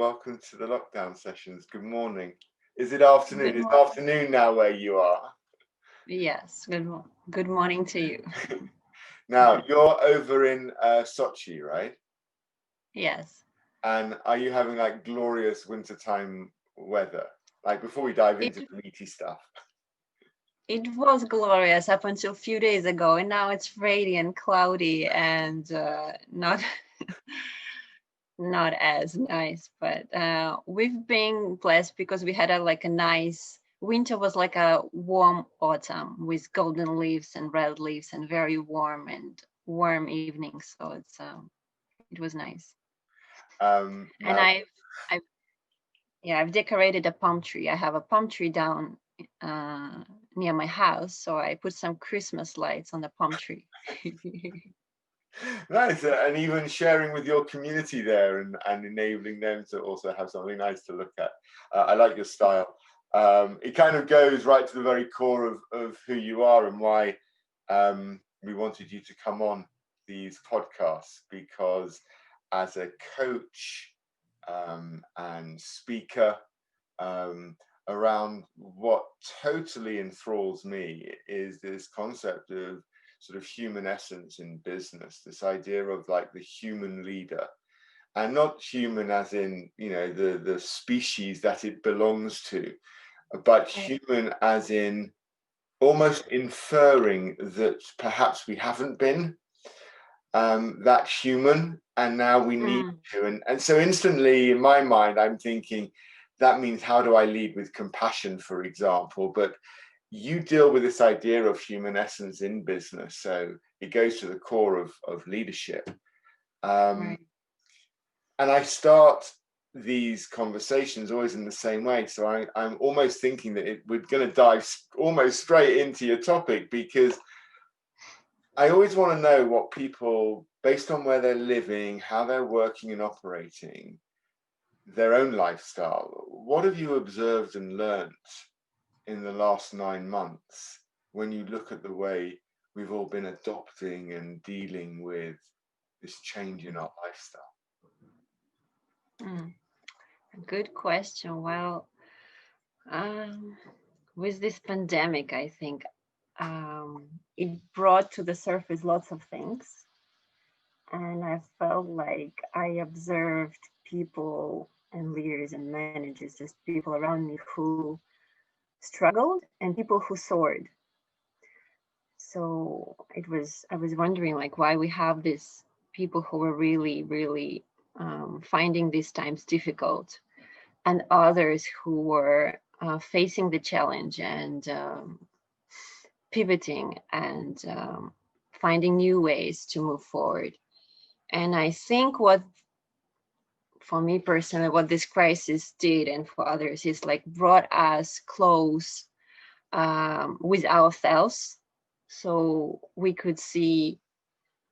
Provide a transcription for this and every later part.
welcome to the lockdown sessions. Good morning. Is it afternoon? It's afternoon now where you are. Yes, good morning to you. Now, you're over in Sochi, right? Yes. And are you having like glorious wintertime weather? Like before we dive into the meaty stuff. It was glorious up until a few days ago, and now it's rainy and cloudy and not not as nice. But we've been blessed because we had a nice winter. Was like a warm autumn with golden leaves and red leaves and very warm evenings. So it was nice. And I've decorated a palm tree. I have a palm tree down near my house, so I put some Christmas lights on the palm tree. Nice, and even sharing with your community there and enabling them to also have something nice to look at. I like your style. It kind of goes right to the very core of who you are and why we wanted you to come on these podcasts, because as a coach and speaker, around what totally enthralls me is this concept of sort of human essence in business, this idea of like the human leader, and not human as in, you know, the species that it belongs to, but human as in almost inferring that perhaps we haven't been that human, and now we need to. And so instantly in my mind, I'm thinking, that means how do I lead with compassion, for example? But you deal with this idea of human essence in business, so it goes to the core of leadership. Right. And I start these conversations always in the same way. So I'm almost thinking that we're going to dive almost straight into your topic, because I always want to know what people, based on where they're living, how they're working and operating, their own lifestyle, what have you observed and learned in the last 9 months when you look at the way we've all been adopting and dealing with this change in our lifestyle? Good question. Well, with this pandemic, I think it brought to the surface lots of things. And I felt like I observed people and leaders and managers, just people around me who struggled and people who soared. So I was wondering like why we have these people who were really finding these times difficult, and others who were facing the challenge and pivoting and finding new ways to move forward. And I think what, for me personally, what this crisis did and for others is like brought us close with ourselves. So we could see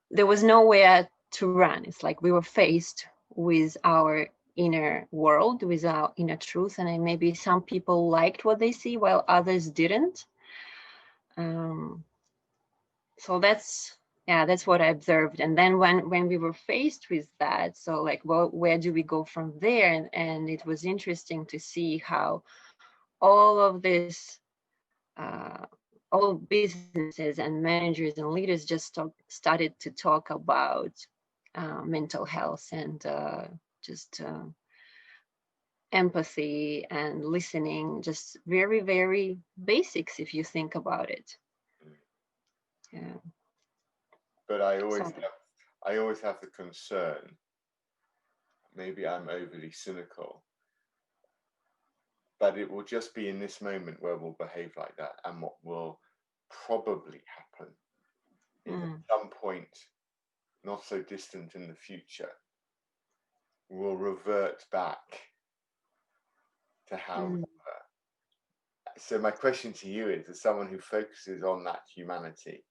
there was nowhere to run. It's like we were faced with our inner world, with our inner truth. And maybe some people liked what they see while others didn't. So that's what I observed. And then when we were faced with that, so like, well, where do we go from there? And it was interesting to see how all of this, all businesses and managers and leaders just started to talk about mental health and just empathy and listening, just very, very basics if you think about it. Yeah. But I always have the concern, maybe I'm overly cynical, but it will just be in this moment where we'll behave like that, and what will probably happen is at some point, not so distant in the future, we'll revert back to how we were. So my question to you is, as someone who focuses on that humanity,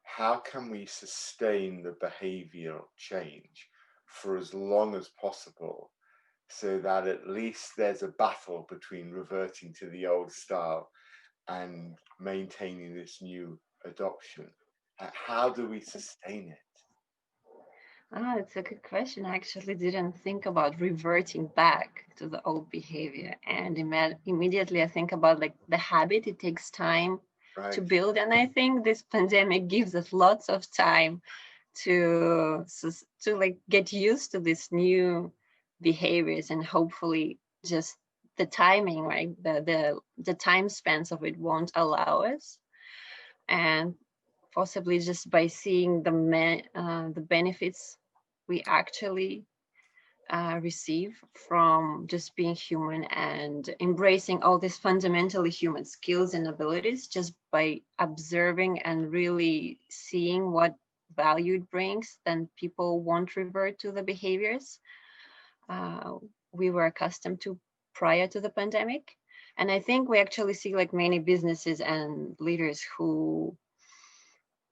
how can we sustain the behavioral change for as long as possible, so that at least there's a battle between reverting to the old style and maintaining this new adoption? How do we sustain it? Ah, it's a good question. I actually didn't think about reverting back to the old behavior. And immediately I think about like the habit. It takes time to Right. build. And I think this pandemic gives us lots of time to like get used to these new behaviors, and hopefully just the timing, right? The time spans of it won't allow us. And possibly just by seeing the benefits we actually receive from just being human and embracing all these fundamentally human skills and abilities, just by observing and really seeing what value it brings, then people won't revert to the behaviors uh, we were accustomed to prior to the pandemic. And I think we actually see like many businesses and leaders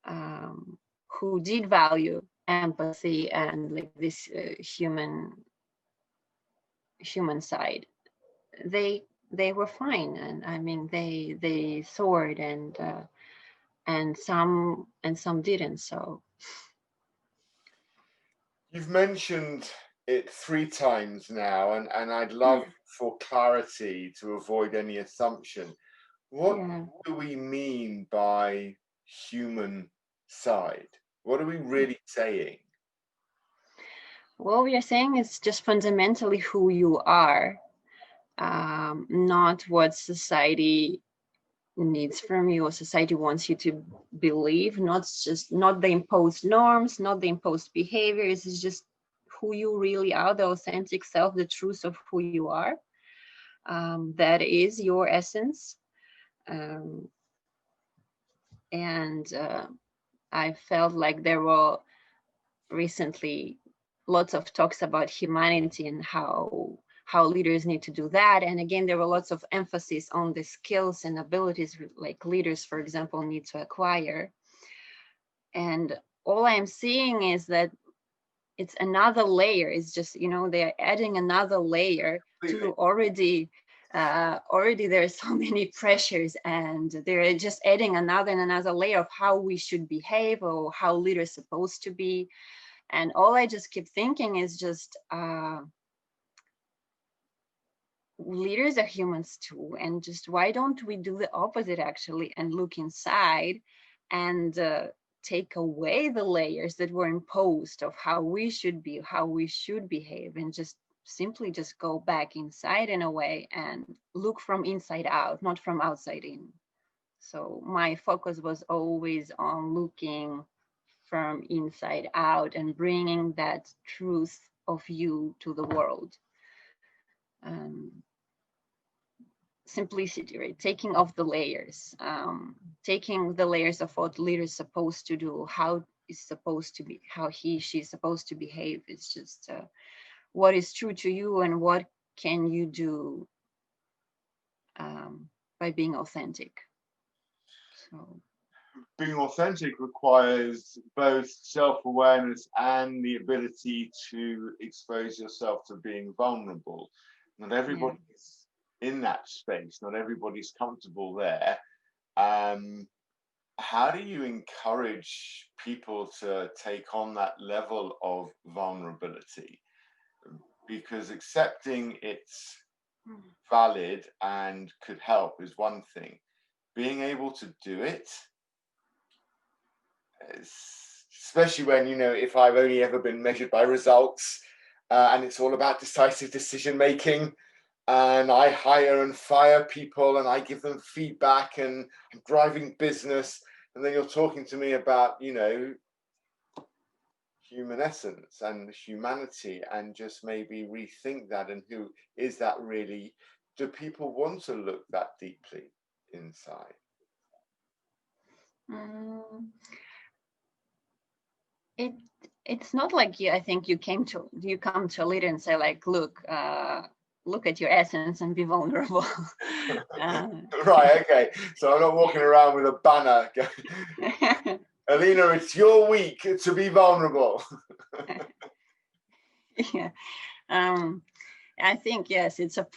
um, who did value empathy and like this human side. They were fine, and I mean they soared, and some didn't. So You've mentioned it 3 times now, and I'd love for clarity to avoid any assumption. What yeah. do we mean by human side? What are we really saying? What we are saying is just fundamentally who you are, not what society needs from you or society wants you to believe, not the imposed norms, not the imposed behaviors. It's just who you really are, the authentic self, the truth of who you are. That is your essence. um, and I felt like there were recently lots of talks about humanity and how leaders need to do that. And again, there were lots of emphasis on the skills and abilities like leaders, for example, need to acquire. And all I'm seeing is that it's another layer. It's just, they're adding another layer to Completely. already there are so many pressures, and they're just adding another and another layer of how we should behave or how leaders supposed to be. And all I just keep thinking is just leaders are humans too, and just why don't we do the opposite actually and look inside and take away the layers that were imposed of how we should be, how we should behave, and just simply just go back inside in a way and look from inside out, not from outside in. So my focus was always on looking from inside out and bringing that truth of you to the world. um, Simplicity, right? Taking off the layers, taking the layers of what leader is supposed to do, how is supposed to be, how she is supposed to behave. It's just what is true to you and what can you do by being authentic. So Being authentic requires both self-awareness and the ability to expose yourself to being vulnerable. Not yeah. everybody's in that space, not everybody's comfortable there. Um, how do you encourage people to take on that level of vulnerability? Because accepting it's valid and could help is one thing. Being able to do it, especially when, if I've only ever been measured by results, and it's all about decisive decision making, and I hire and fire people and I give them feedback and I'm driving business, and then you're talking to me about, human essence and humanity, and just maybe rethink that, and who is that really? Do people want to look that deeply inside? mm, it it's not like I think you come to a leader and say like, look at your essence and be vulnerable. uh, Right, okay, so I'm not walking around with a banner going, Ellina, it's your week to be vulnerable. yeah. um I think yes, it's a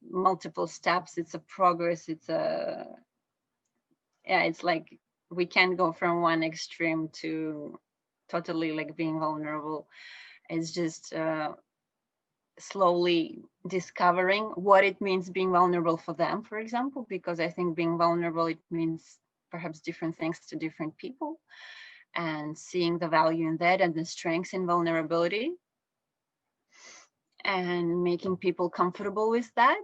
multiple steps, it's a progress, it's like we can't go from one extreme to totally like being vulnerable. It's just slowly discovering what it means being vulnerable for them, for example, because I think being vulnerable, it means perhaps different things to different people, and seeing the value in that and the strengths in vulnerability and making people comfortable with that.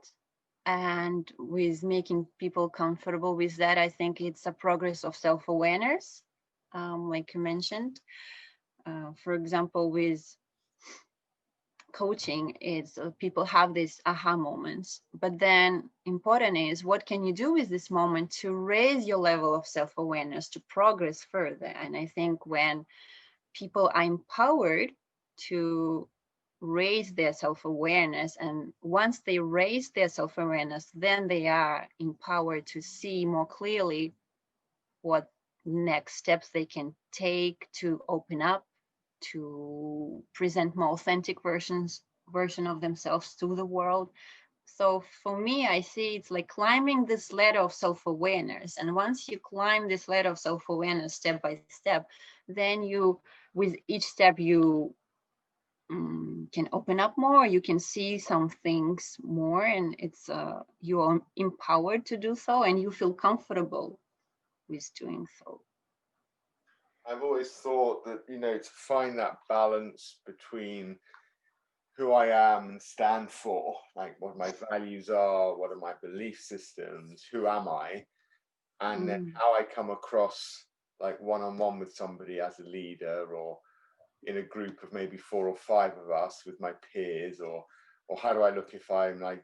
And with making people comfortable with that, I think it's a progress of self-awareness, like you mentioned. For example, with coaching, it's people have these aha moments, but then important is what can you do with this moment to raise your level of self-awareness to progress further. And I think when people are empowered to raise their self-awareness, and once they raise their self-awareness, then they are empowered to see more clearly what next steps they can take to open up, to present more authentic version of themselves to the world. So for me, I see it's like climbing this ladder of self-awareness. And once you climb this ladder of self-awareness step by step, then you, with each step, you can open up more, you can see some things more, and it's you are empowered to do so, and you feel comfortable with doing so. I've always thought that, to find that balance between who I am and stand for, like what my values are, what are my belief systems, who am I, and then how I come across like one-on-one with somebody as a leader, or in a group of maybe 4 or 5 of us with my peers, or how do I look if I'm like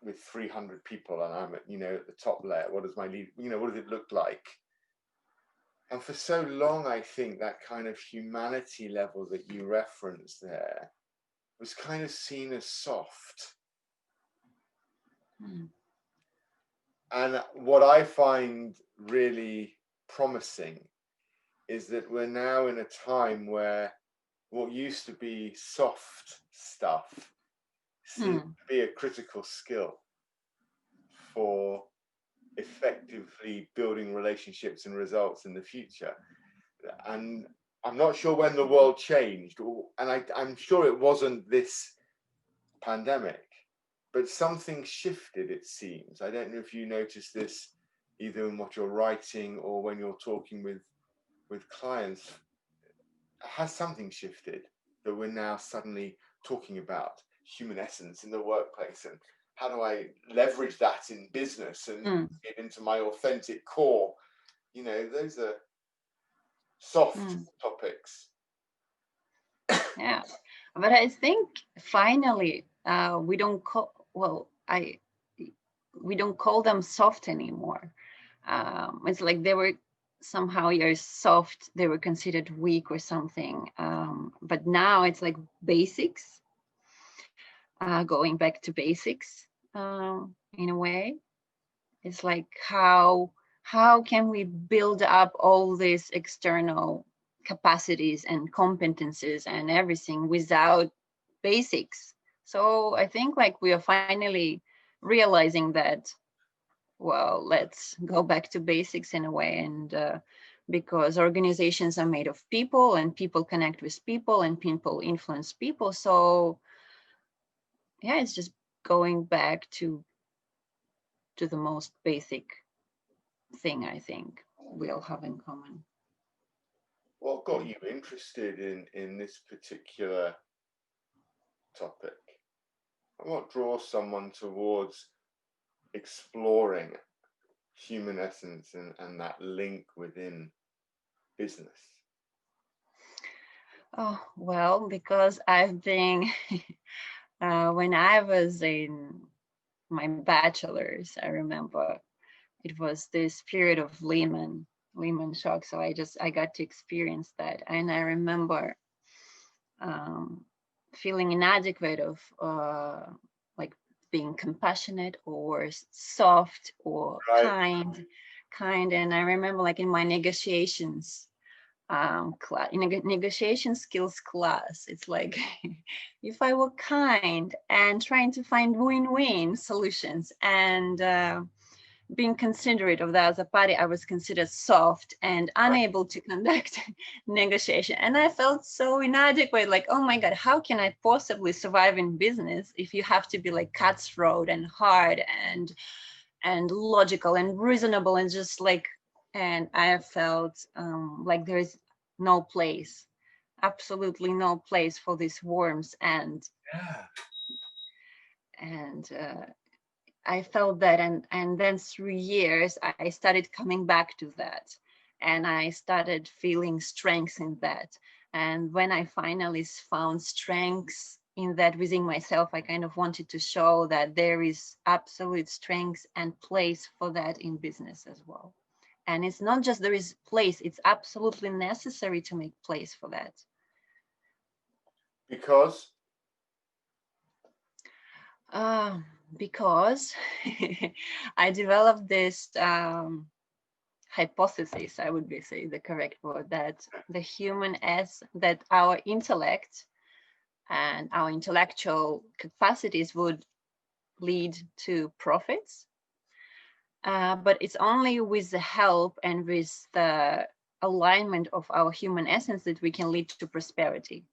with 300 people and I'm at the top layer? What does my lead, what does it look like? And for so long, I think that kind of humanity level that you referenced there was kind of seen as soft. And what I find really promising is that we're now in a time where what used to be soft stuff seems to be a critical skill for effectively building relationships and results in the future. And I'm not sure when the world changed, and I'm sure it wasn't this pandemic, but something shifted, it seems. I don't know if you notice this either in what you're writing or when you're talking with clients. Has something shifted that we're now suddenly talking about human essence in the workplace, and how do I leverage that in business and get into my authentic core? Those are soft topics. Yeah, but I think finally we don't call, we don't call them soft anymore. It's like they were somehow you're soft, they were considered weak or something, but now it's like basics, going back to basics, in a way. It's like how can we build up all these external capacities and competences and everything without basics? So I think like we are finally realizing that, well, let's go back to basics in a way. And because organizations are made of people, and people connect with people, and people influence people. So yeah, it's just going back to the most basic thing I think we all have in common. What got you interested in this particular topic? What draws someone towards exploring human essence and that link within business? Oh, well, because I've been, when I was in my bachelor's, I remember it was this period of Lehman shock. So I got to experience that. And I remember feeling inadequate of like being compassionate or soft or kind. And I remember like in my negotiations class, in a negotiation skills class, it's like if I were kind and trying to find win-win solutions, and being considerate of the other party, I was considered soft and unable to conduct negotiation. And I felt so inadequate, like, oh my God, how can I possibly survive in business if you have to be like cutthroat and hard and logical and reasonable and just like, and I felt like there is no place, absolutely no place for this warmth and I felt that, and then through years I started coming back to that, and I started feeling strength in that. And when I finally found strength in that within myself, I kind of wanted to show that there is absolute strength and place for that in business as well. And it's not just there is place; it's absolutely necessary to make place for that. Because Because I developed this hypothesis, I would be say the correct word, that the human as that our intellect and our intellectual capacities would lead to profits, but it's only with the help and with the alignment of our human essence that we can lead to prosperity.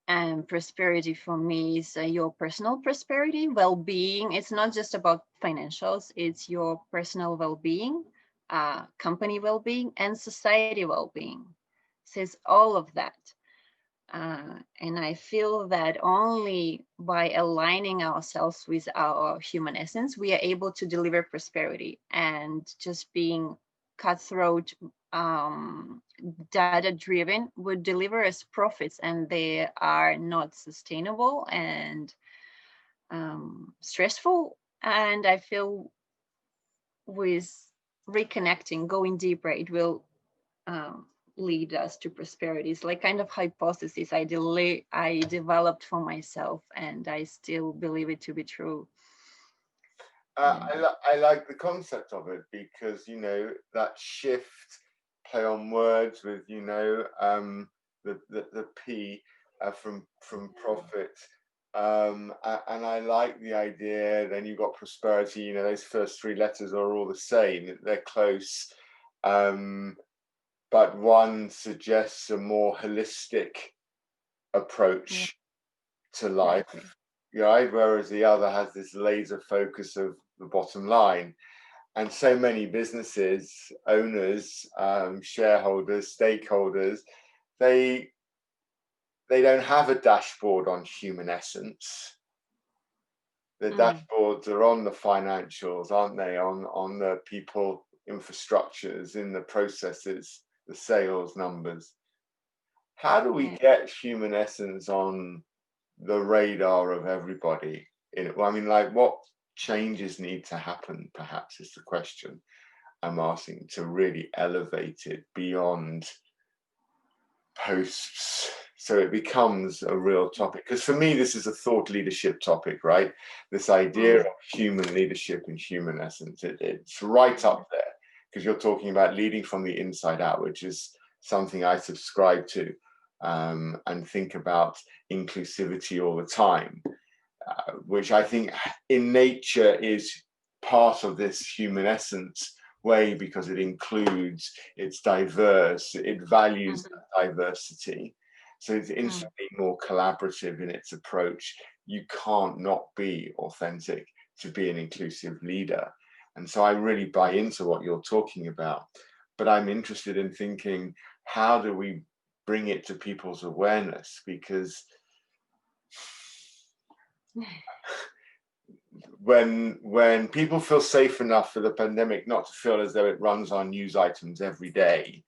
And prosperity for me is your personal prosperity, well-being. It's not just about financials, it's your personal well-being, company well-being, and society well-being. So it's all of that. And I feel that only by aligning ourselves with our human essence, we are able to deliver prosperity. And just being cutthroat, data driven would deliver us profits, and they are not sustainable and stressful. And I feel with reconnecting, going deeper, it will lead us to prosperity. It's like kind of hypothesis I developed for myself, and I still believe it to be true. I like the concept of it, because that shift, play on words with the P from profit, and I like the idea. Then you've got prosperity. Those first three letters are all the same. They're close, but one suggests a more holistic approach to life, right? Whereas the other has this laser focus of the bottom line. And so many businesses, owners, shareholders, stakeholders, they don't have a dashboard on human essence. The dashboards are on the financials, aren't they? On the people infrastructures, in the processes, the sales numbers. How do we get human essence on the radar of everybody? What changes need to happen, perhaps, is the question I'm asking, to really elevate it beyond posts, so it becomes a real topic? Because for me, this is a thought leadership topic, right? This idea of human leadership and human essence, it's right up there, because you're talking about leading from the inside out, which is something I subscribe to, and think about inclusivity all the time, which I think in nature is part of this human essence way, because it includes, it's diverse, it values diversity. So it's instantly more collaborative in its approach. You can't not be authentic to be an inclusive leader. And so I really buy into what you're talking about. But I'm interested in thinking, how do we bring it to people's awareness? Because when people feel safe enough for the pandemic not to feel as though it runs our news items every day,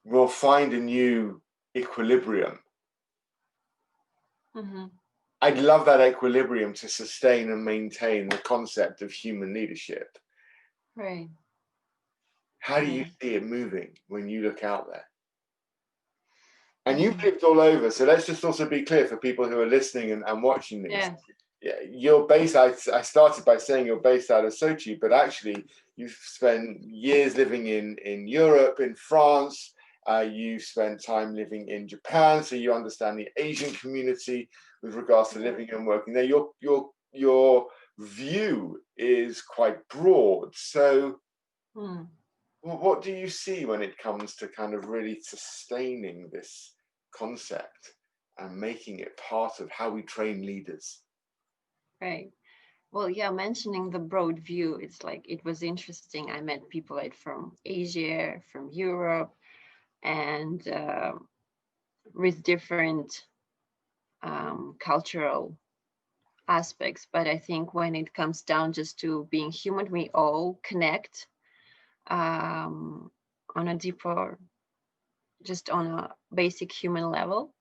we'll find a new equilibrium. I'd love that equilibrium to sustain and maintain the concept of human leadership. Right. How do you see it moving when you look out there? And you've lived all over, so let's just also be clear for people who are listening and watching this. Yeah, you're based. I started by saying you're based out of Sochi, but actually you've spent years living in Europe, in France. You've spent time living in Japan, so you understand the Asian community with regards to living and working there. Your view is quite broad. So Hmm. what do you see when it comes to kind of really sustaining this concept and making it part of how we train leaders? Right. Well, yeah, mentioning the broad view, it's like it was interesting. I met people like from Asia, from Europe, and with different cultural aspects. But I think when it comes down just to being human, we all connect on a deeper, just on a basic human level.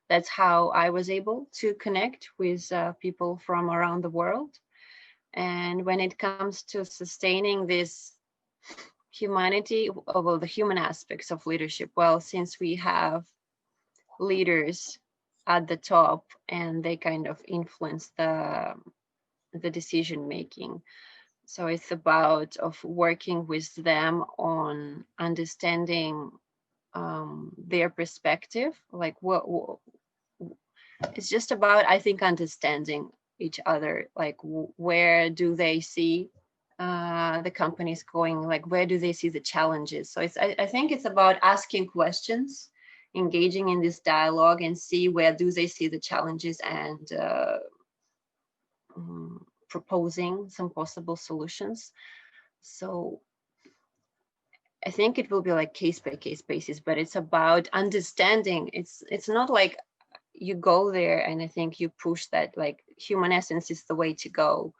That's how I was able to connect with people from around the world. And when it comes to sustaining this humanity, well, the human aspects of leadership, well, since we have leaders at the top and they kind of influence the decision making, so it's about of working with them on understanding their perspective, like what it's just about, I think, understanding each other, like where do they see the companies going, like where do they see the challenges. So I think it's about asking questions, engaging in this dialogue, and see where do they see the challenges, and proposing some possible solutions. So I think it will be like case by case basis, but it's about understanding. It's not like you go there and I think you push that, like human essence is the way to go.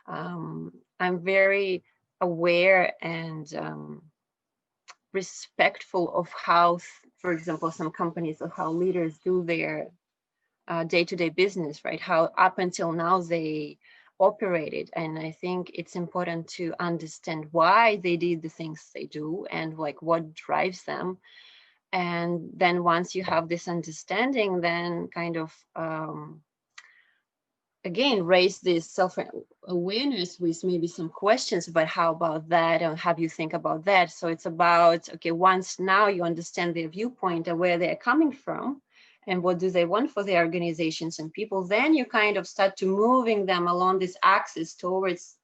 I'm very aware and respectful of how, for example, some companies, of how leaders do their day-to-day business, right? How up until now they operated. And I think it's important to understand why they did the things they do and like what drives them. And then once you have this understanding, then kind of again raise this self-awareness with maybe some questions about how about that, and have you think about that. So it's about, okay, once now you understand their viewpoint and where they're coming from and what do they want for their organizations and people, then you kind of start to moving them along this axis towards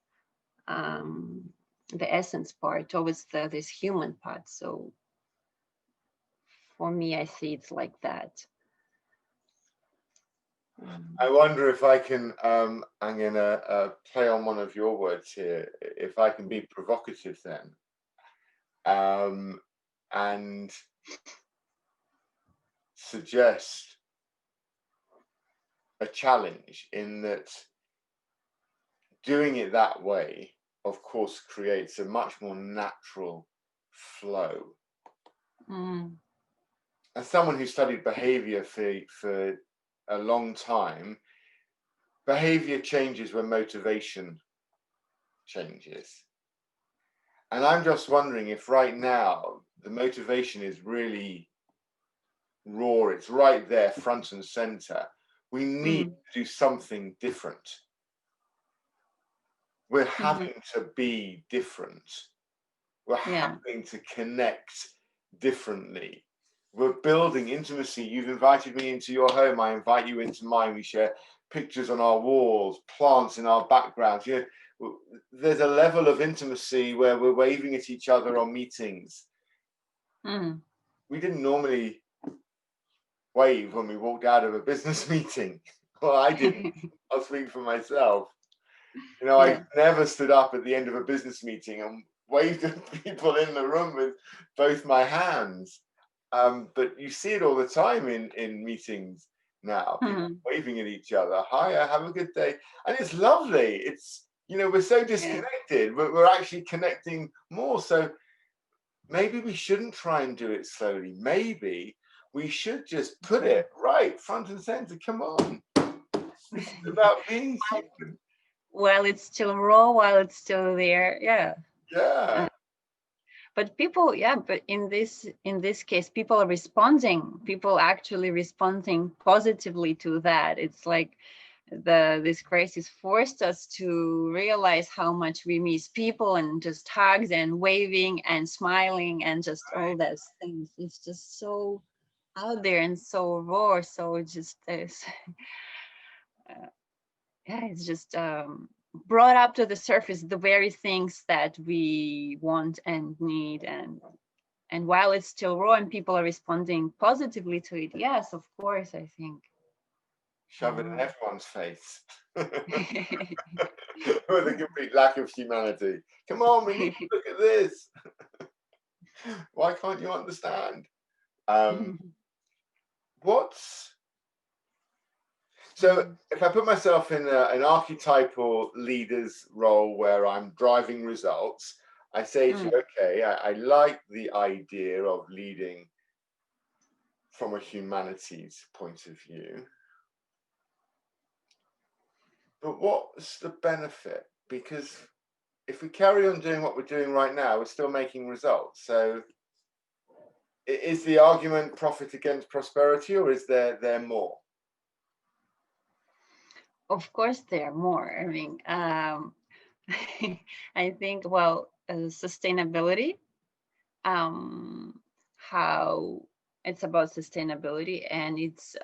the essence part, towards this human part. So for me, I see it's like that. I wonder if I can, I'm going to play on one of your words here, if I can be provocative then, and suggest a challenge in that doing it that way, of course, creates a much more natural flow. Mm. As someone who studied behavior for a long time, behavior changes when motivation changes. And I'm just wondering if right now the motivation is really raw, it's right there, front and center. We need to do something different. We're having to be different. We're having to connect differently. We're building intimacy. You've invited me into your home. I invite you into mine. We share pictures on our walls, plants in our backgrounds. You know, there's a level of intimacy where we're waving at each other on meetings. We didn't normally wave when we walked out of a business meeting. Well, I didn't. I'll speak for myself. You know, I never stood up at the end of a business meeting and waved at people in the room with both my hands. But you see it all the time in meetings now, people waving at each other. Hiya, have a good day. And it's lovely. It's, you know, we're so disconnected, but we're actually connecting more. So maybe we shouldn't try and do it slowly. Maybe we should just put it right front and center. Come on. This is about being human. While it's still raw, while it's still there. Yeah. But people, but in this case, people are responding. People actually responding positively to that. It's like this crisis forced us to realize how much we miss people, and just hugs and waving and smiling and just all those things. It's just so out there and so raw. So it just is. It's just brought up to the surface the very things that we want and need, and while it's still raw and people are responding positively to it, yes, of course, I think. Shove it in everyone's face. With a complete lack of humanity. Come on, we need to look at this. Why can't you understand? So if I put myself in an archetypal leader's role where I'm driving results, I say to you, okay, I like the idea of leading from a humanities point of view. But what's the benefit? Because if we carry on doing what we're doing right now, we're still making results. So is the argument profit against prosperity, or is there more? Of course, there are more. I mean, I think, well, sustainability, how it's about sustainability, and it's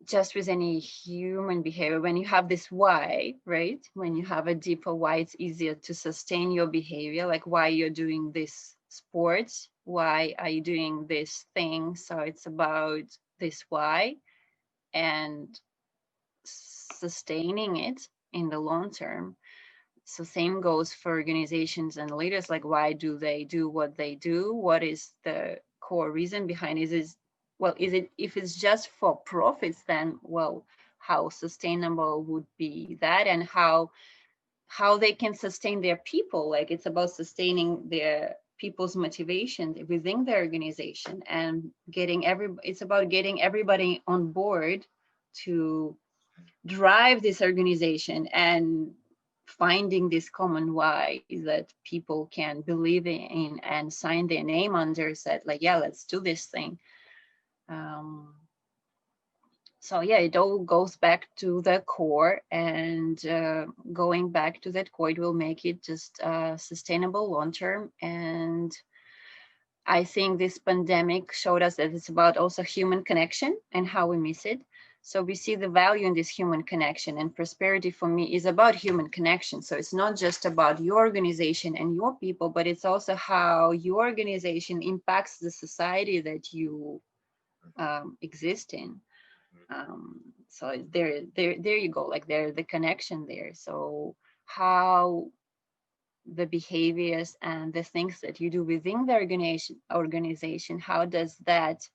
just with any human behavior. When you have this why, right? When you have a deeper why, it's easier to sustain your behavior, like why you're doing this sport, why are you doing this thing. So it's about this why and sustaining it in the long term. So same goes for organizations and leaders, like why do they do what they do? What is the core reason behind it? Is it, if it's just for profits, then, well, how sustainable would be that, and how they can sustain their people? Like, it's about sustaining their people's motivation within the organization, and it's about getting everybody on board to drive this organization, and finding this common why that people can believe in and sign their name under, said like, yeah, let's do this thing. So yeah, it all goes back to the core, and going back to that core, it will make it just sustainable long term. And I think this pandemic showed us that it's about also human connection and how we miss it. So we see the value in this human connection, and prosperity for me is about human connection. So it's not just about your organization and your people, but it's also how your organization impacts the society that you exist in. So there you go. Like, there's the connection there. So how the behaviors and the things that you do within the organization, how does that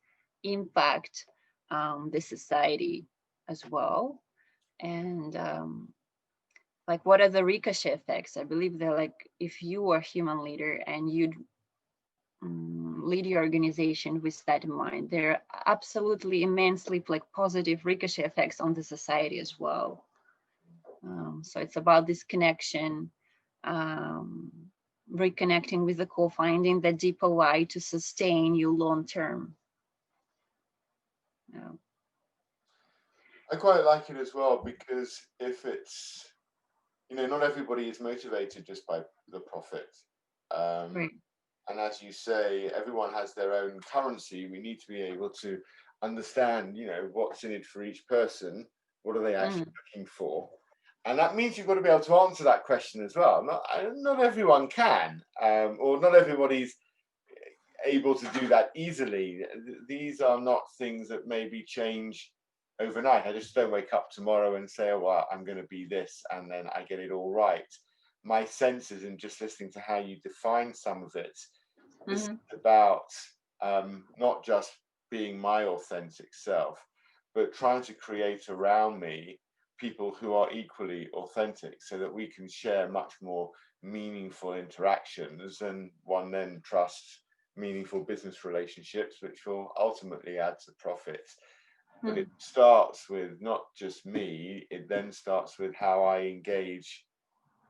impact the society as well? And like, what are the ricochet effects? I believe they're like, if you are a human leader and you lead your organization with that in mind, there are absolutely immensely like positive ricochet effects on the society as well. So it's about this connection, reconnecting with the core, finding that deeper why to sustain you long term. Yeah. I quite like it as well, because if it's, not everybody is motivated just by the profit. Right. And as you say, everyone has their own currency. We need to be able to understand, what's in it for each person. What are they actually looking for? And that means you've got to be able to answer that question as well. Not everyone can, or not everybody's able to do that easily. These are not things that maybe change overnight. I just don't wake up tomorrow and say, oh, well, I'm going to be this, and then I get it all right. My senses, in just listening to how you define some of it, is about not just being my authentic self, but trying to create around me people who are equally authentic, so that we can share much more meaningful interactions, and one then trusts meaningful business relationships, which will ultimately add to profits. But it starts with not just me, it then starts with how I engage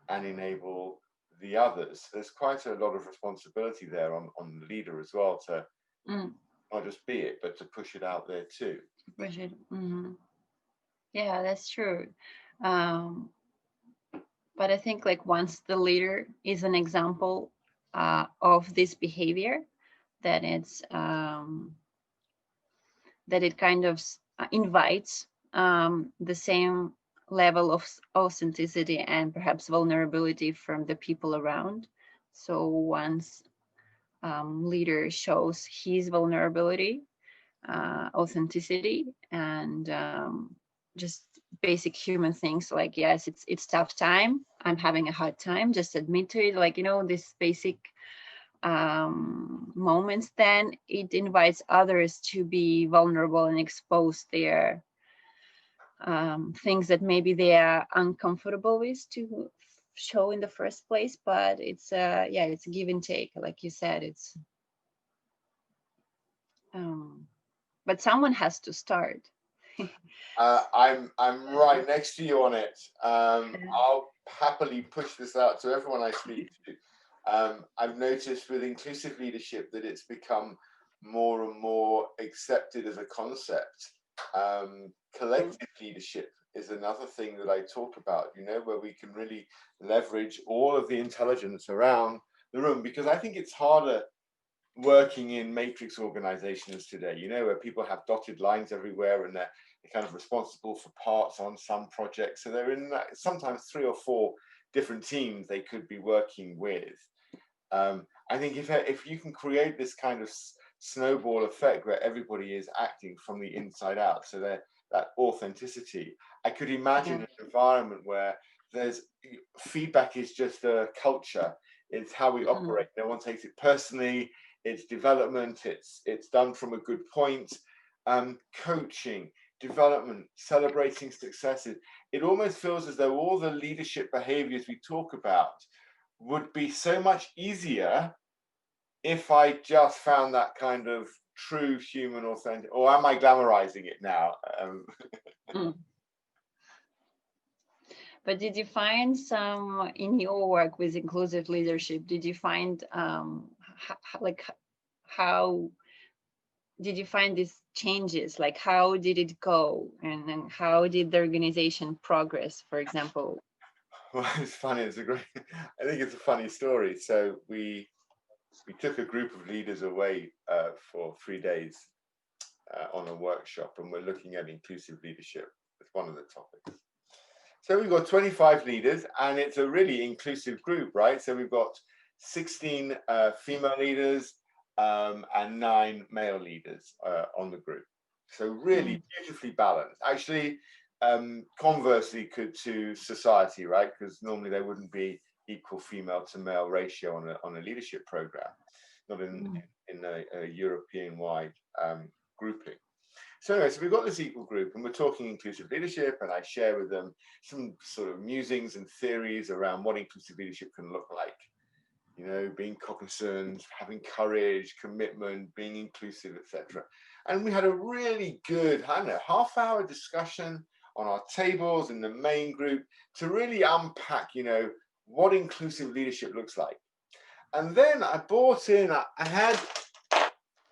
and enable the others. There's quite a lot of responsibility there on the leader as well, to not just be it, but to push it out there too. Push it. Yeah, that's true. But I think, like, once the leader is an example of this behavior, that it's that it kind of invites the same level of authenticity and perhaps vulnerability from the people around. So once leader shows his vulnerability, authenticity, and just basic human things like, yes, it's tough time, I'm having a hard time, just admit to it, like, this basic moments, then it invites others to be vulnerable and expose their things that maybe they are uncomfortable with to show in the first place. But it's it's a give and take, like you said. It's but someone has to start. I'm right next to you on it. I'll happily push this out to everyone I speak to. I've noticed with inclusive leadership that it's become more and more accepted as a concept. Collective leadership is another thing that I talk about, where we can really leverage all of the intelligence around the room, because I think it's harder working in matrix organizations today, where people have dotted lines everywhere and they're kind of responsible for parts on some projects. So they're in sometimes 3 or 4 different teams they could be working with. I think if you can create this kind of snowball effect where everybody is acting from the inside out, so that authenticity, I could imagine an environment where there's feedback is just a culture. It's how we operate. No one takes it personally. It's development. It's done from a good point. Coaching, development, celebrating successes. It almost feels as though all the leadership behaviors we talk about would be so much easier if I just found that kind of true human authentic. Or am I glamorizing it now? But did you find some in your work with inclusive leadership? Did you find how did you find these changes? Like, how did it go, and how did the organization progress, for example? Well, it's funny. I think it's a funny story. So we took a group of leaders away for 3 days on a workshop, and we're looking at inclusive leadership as one of the topics. So we've got 25 leaders, and it's a really inclusive group, right? So we've got 16 female leaders and 9 male leaders on the group. So really beautifully balanced. Actually, conversely to society, right? Because normally there wouldn't be equal female to male ratio on a leadership program, not in a European-wide grouping. So anyway, so we've got this equal group, and we're talking inclusive leadership, and I share with them some sort of musings and theories around what inclusive leadership can look like. Being cognizant, having courage, commitment, being inclusive, etc. And we had a really good, half-hour discussion on our tables in the main group to really unpack, what inclusive leadership looks like. And then I brought in, I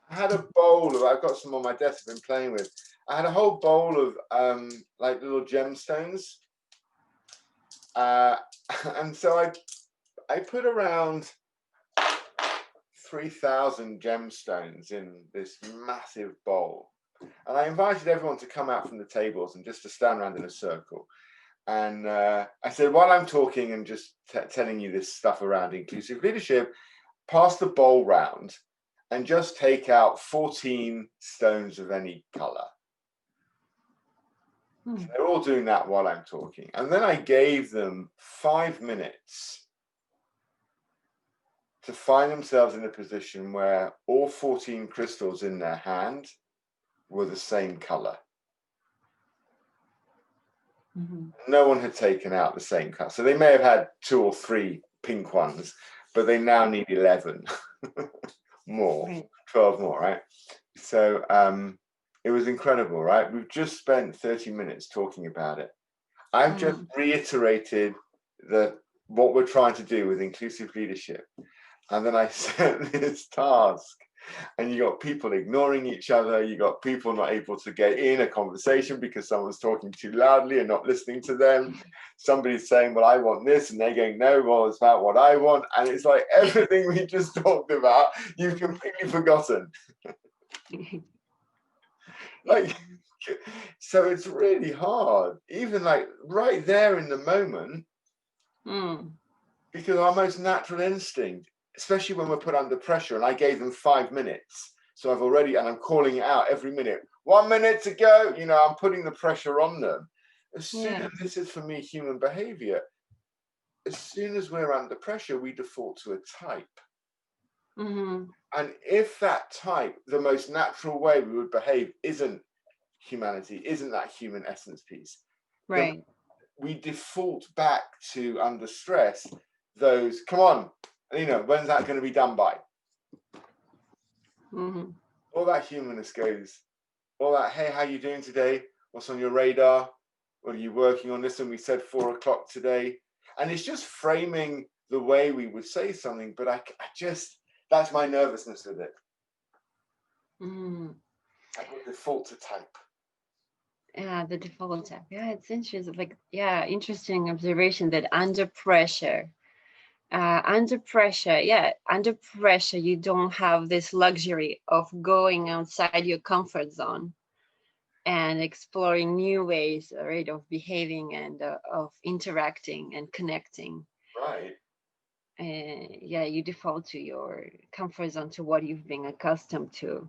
had a bowl of, I've got some on my desk I've been playing with. I had a whole bowl of like little gemstones. And so I put around 3,000 gemstones in this massive bowl. And I invited everyone to come out from the tables and just to stand around in a circle. And I said, while I'm talking and just telling you this stuff around inclusive leadership, pass the bowl round and just take out 14 stones of any color. So they're all doing that while I'm talking. And then I gave them 5 minutes to find themselves in a position where all 14 crystals in their hand were the same color. No one had taken out the same color. So they may have had 2 or 3 pink ones, but they now need 11 more, 12 more, right? So it was incredible, right? We've just spent 30 minutes talking about it. I've just reiterated what we're trying to do with inclusive leadership. And then I set this task, and you got people ignoring each other. You got people not able to get in a conversation because someone's talking too loudly and not listening to them. Somebody's saying, well, I want this, and they're going, no, well, it's about what I want. And it's like everything we just talked about, you've completely forgotten. Like, So it's really hard, even like right there in the moment, because our most natural instinct, especially when we're put under pressure, and I gave them 5 minutes. So I've already, and I'm calling it out every minute, 1 minute to go, you know, I'm putting the pressure on them. As soon as this is for me human behavior, as soon as we're under pressure, we default to a type. And if that type, the most natural way we would behave isn't humanity, isn't that human essence piece, Right. we default back to, under stress, those, come on, you know, when's that going to be done by? All that humanness goes, all that, hey, how you doing today? What's on your radar? What are you working on? This, and we said 4 o'clock today. And it's just framing the way we would say something, but I just, that's my nervousness with it. I would default to type. Yeah, the default type. Yeah, it's interesting. Like, yeah, interesting observation that under pressure, you don't have this luxury of going outside your comfort zone and exploring new ways, right, of behaving and of interacting and connecting. Right. Yeah, you default to your comfort zone, to what you've been accustomed to.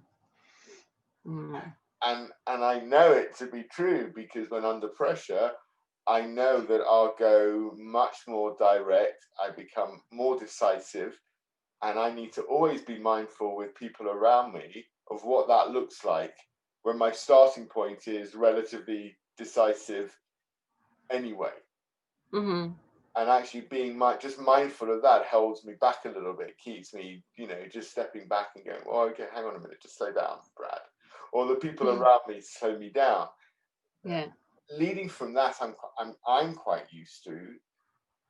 And I know it to be true, because when under pressure, I know that I'll go much more direct. I become more decisive, and I need to always be mindful with people around me of what that looks like when my starting point is relatively decisive anyway. And actually being just mindful of that holds me back a little bit, keeps me, you know, just stepping back and going, well, okay, hang on a minute, just slow down, Brad. Or the people around me slow me down. Yeah. Leading from that, I'm quite used to.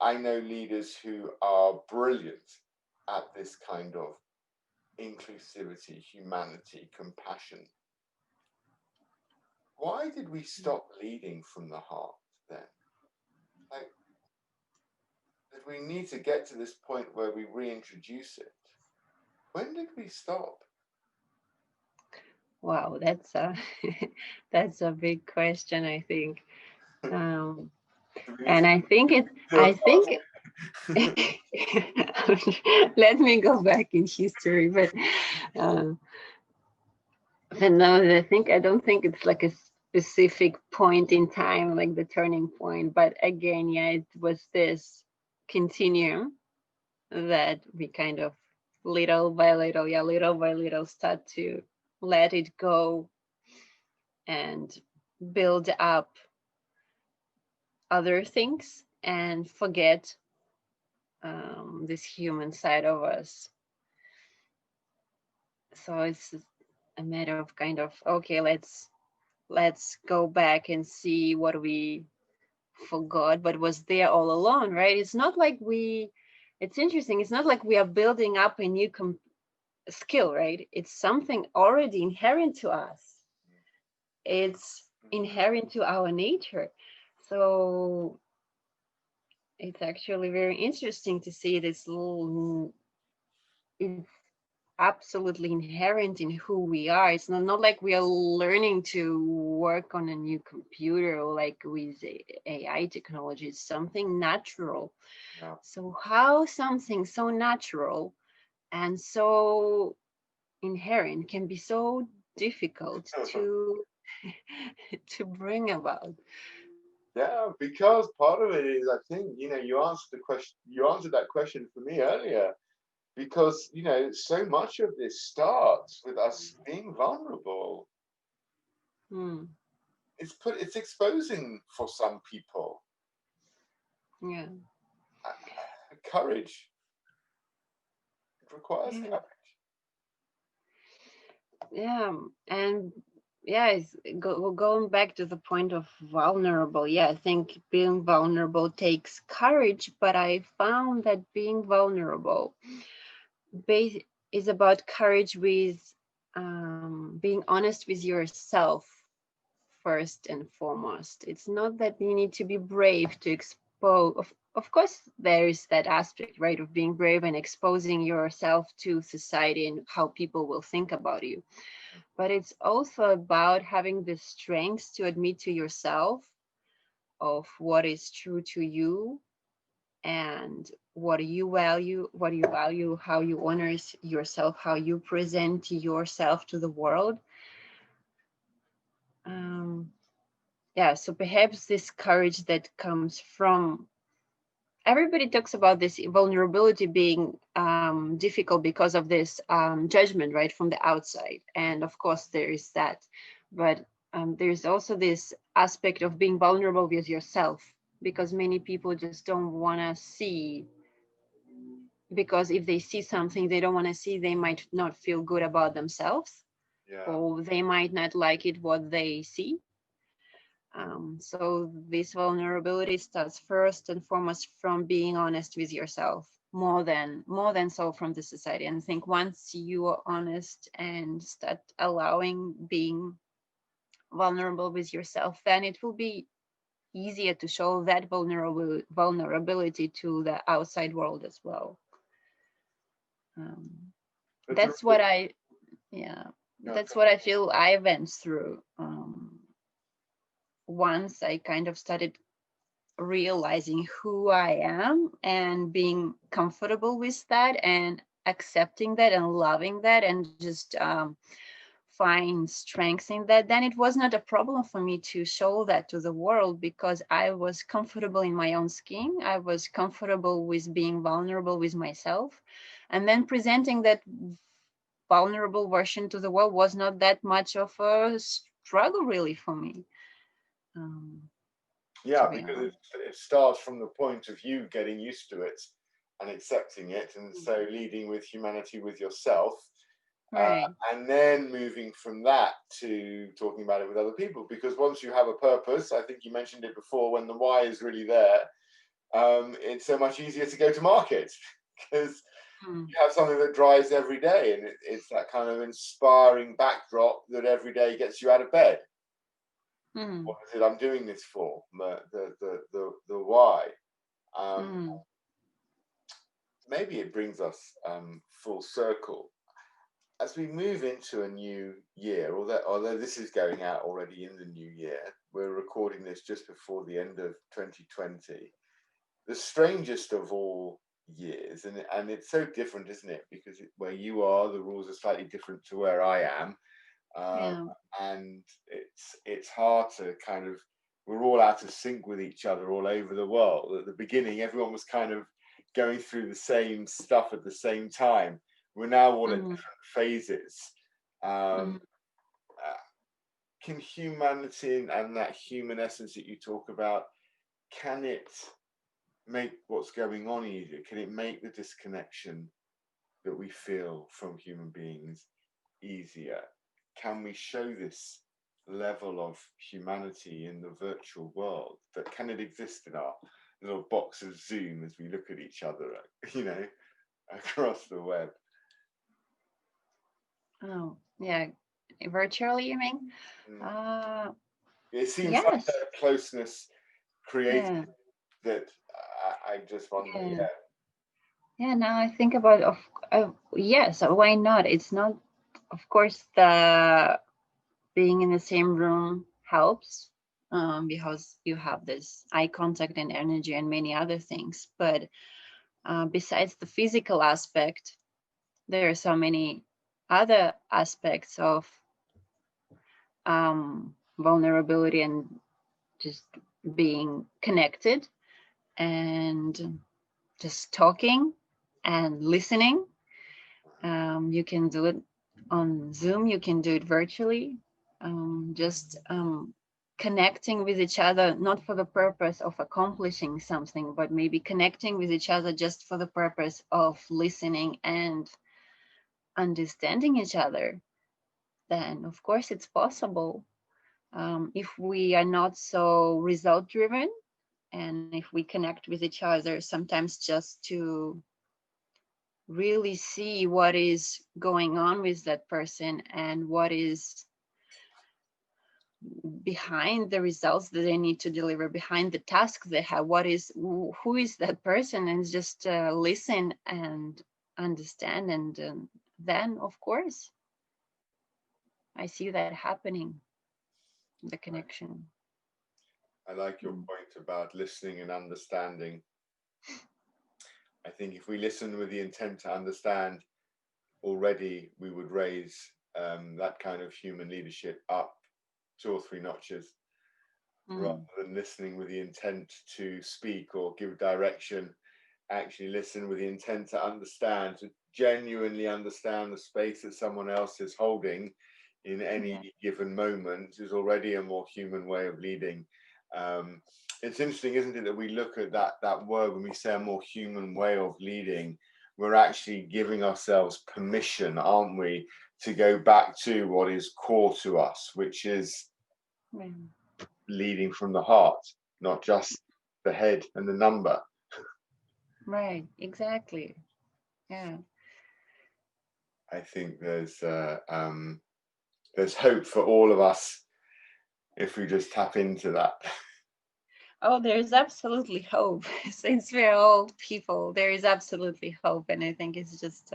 I know leaders who are brilliant at this kind of inclusivity, humanity, compassion. Why did we stop leading from the heart then? Like, did we need to get to this point where we reintroduce it? When did we stop? Wow, that's a that's a big question, I think. And I think let me go back in history, but no, I don't think it's like a specific point in time, like the turning point. But again, yeah, it was this continuum that we kind of little by little start to let it go and build up other things and forget this human side of us. So it's a matter of kind of, okay, let's go back and see what we forgot but was there all along, right? It's not like it's interesting, it's not like we are building up a new skill, right? It's something already inherent to us. It's inherent to our nature. So it's actually very interesting to see this little, it's absolutely inherent in who we are. It's not like we are learning to work on a new computer or like with AI technology. It's something natural. Yeah. So how something so natural and so inherent can be so difficult to to bring about? Yeah, because part of it is, I think, you know, you answered that question for me earlier, because, you know, so much of this starts with us being vulnerable. It's exposing for some people. Yeah. Courage. It requires courage. Yeah, and yeah, going back to the point of vulnerable. Yeah, I think being vulnerable takes courage, but I found that being vulnerable is about courage with being honest with yourself first and foremost. It's not that you need to be brave to expose. of course, there is that aspect, right, of being brave and exposing yourself to society and how people will think about you. But it's also about having the strength to admit to yourself of what is true to you and what you value, how you honor yourself, how you present yourself to the world. Um, yeah, so perhaps this courage that comes from, everybody talks about this vulnerability being difficult because of this judgment, right, from the outside. And of course, there is that. But there's also this aspect of being vulnerable with yourself, because many people just don't want to see, because if they see something they don't want to see, they might not feel good about themselves, Yeah. or they might not like it what they see. So this vulnerability starts first and foremost from being honest with yourself, more than so from the society. And I think once you are honest and start allowing being vulnerable with yourself, then it will be easier to show that vulnerability to the outside world as well. Um, But the that's what I yeah no, that's what I feel I went through. Once I kind of started realizing who I am and being comfortable with that and accepting that and loving that and just find strength in that, then it was not a problem for me to show that to the world, because I was comfortable in my own skin. I was comfortable with being vulnerable with myself. And then presenting that vulnerable version to the world was not that much of a struggle really for me, um, to yeah, be because honest. it starts from the point of you getting used to it and accepting it, and Mm. so leading with humanity with yourself, uh, Right. and then moving from that to talking about it with other people. Because once you have a purpose, I think you mentioned it before, when the why is really there, it's so much easier to go to market because Mm. you have something that drives every day, and it's that kind of inspiring backdrop that every day gets you out of bed. Mm. What is it I'm doing this for? The why. Um, Mm. maybe it brings us full circle as we move into a new year. Although this is going out already in the new year, we're recording this just before the end of 2020. The strangest of all years, and it's so different, isn't it? Because where you are, the rules are slightly different to where I am. um, Yeah. and it's hard to kind of, we're all out of sync with each other all over the world. At the beginning, everyone was kind of going through the same stuff at the same time. We're now all at Mm. different phases. Um, Mm. uh, can humanity and that human essence that you talk about, can it make what's going on easier? Can it make the disconnection that we feel from human beings easier? Can we show this level of humanity in the virtual world? That can it exist in our little box of Zoom as we look at each other, you know, across the web? Oh, yeah. Virtually, you mean? Mm. Uh, It seems like yes. a closeness created Yeah. that I just wonder, Yeah. yeah. Yeah. Now I think about, yes, why not? It's not, of course, the being in the same room helps, because you have this eye contact and energy and many other things. But besides the physical aspect, there are so many other aspects of vulnerability and just being connected and just talking and listening. You can do it on Zoom, you can do it virtually. Just connecting with each other, not for the purpose of accomplishing something, but maybe connecting with each other just for the purpose of listening and understanding each other, then of course it's possible. If we are not so result driven, and if we connect with each other sometimes just to really see what is going on with that person and what is behind the results that they need to deliver, behind the task they have, who is that person, and just listen and understand. And then, of course, I see that happening, the connection. I like your point about listening and understanding. I think if we listen with the intent to understand, already we would raise that kind of human leadership up 2 or 3 notches, rather than listening with the intent to speak or give direction. Actually listen with the intent to understand, to genuinely understand the space that someone else is holding in any given moment, is already a more human way of leading. It's interesting, isn't it, that we look at that word when we say a more human way of leading, we're actually giving ourselves permission, aren't we, to go back to what is core to us, which is leading from the heart, not just the head and the number. Right, exactly. Yeah. I think there's hope for all of us if we just tap into that. Oh, there's absolutely hope. Since we're all people, there is absolutely hope. And I think it's just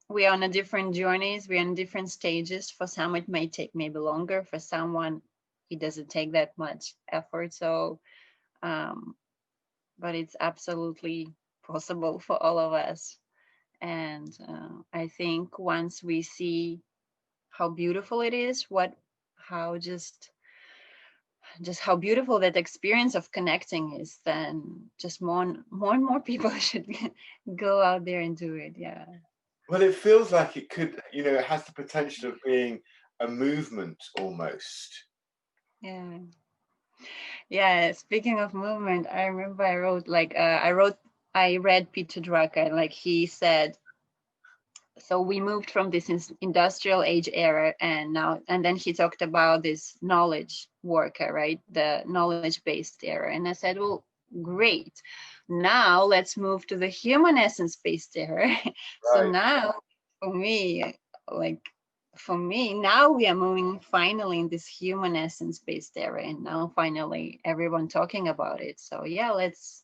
we're on a different journeys, we're on different stages. For some, it may take maybe longer. For someone, it doesn't take that much effort. So, but it's absolutely possible for all of us. And I think once we see how beautiful it is, how just how beautiful that experience of connecting is, then just more and more people should go out there and do it. Yeah. Well, it feels like it could, it has the potential of being a movement almost. Yeah. Yeah. Speaking of movement, I remember I read Peter Drucker, like he said, so we moved from this industrial age era, and then he talked about this knowledge worker, right? The knowledge based era. And I said, well, great. Now let's move to the human essence based era. So Right. now for me, now we are moving finally in this human essence based era. And now finally everyone talking about it. So yeah, let's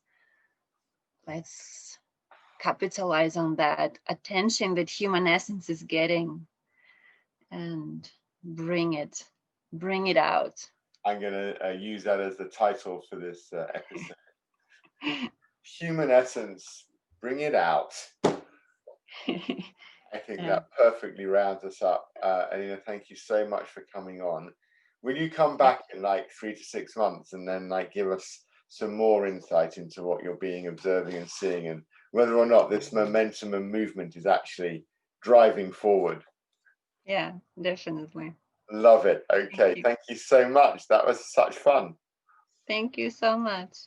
capitalize on that attention that human essence is getting and bring it out. I'm going to use that as the title for this episode. Human essence, bring it out. I think that perfectly rounds us up. Ellina, thank you so much for coming on. Will you come back in like 3 to 6 months and then give us some more insight into what you're observing and seeing, and whether or not this momentum and movement is actually driving forward? Yeah, definitely. Love it. Okay, thank you so much. That was such fun. Thank you so much.